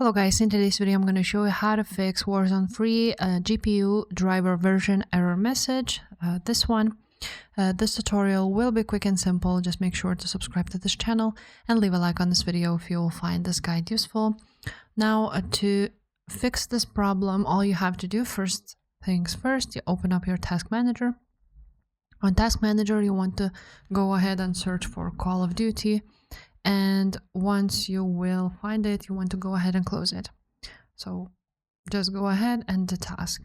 Hello guys, in today's video I'm going to show you how to fix Warzone free GPU driver version error message. This tutorial will be quick and simple. Just make sure to subscribe to this channel and leave a like on this video if you will find this guide useful. Now to fix this problem, all you have to do, first things first, you open up your task manager. On task manager you want to go ahead and search for Call of Duty. And once you will find it, you want to go ahead and close it. So just go ahead and the task.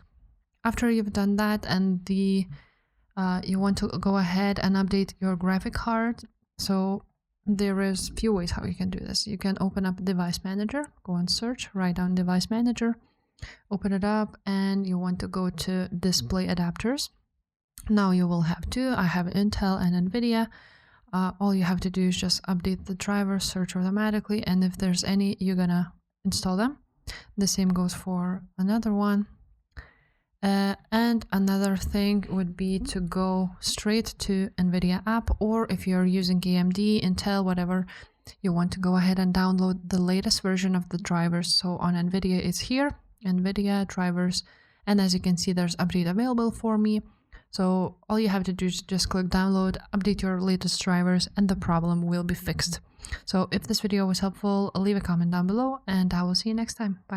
After you've done that, and you want to go ahead and update your graphic card. So there is few ways how you can do this. You can open up Device Manager, go and search, write down Device Manager, open it up, and you want to go to Display Adapters. Now you will have two. I have Intel and NVIDIA. All you have to do is just update the driver, search automatically, and if there's any, you're gonna install them. The same goes for another one. And another thing would be to go straight to NVIDIA app, or if you're using AMD, Intel, whatever, you want to go ahead and download the latest version of the drivers. So on NVIDIA, it's here, NVIDIA drivers, and as you can see, there's update available for me. So all you have to do is just click download, update your latest drivers, and the problem will be fixed. So if this video was helpful, leave a comment down below, and I will see you next time. Bye.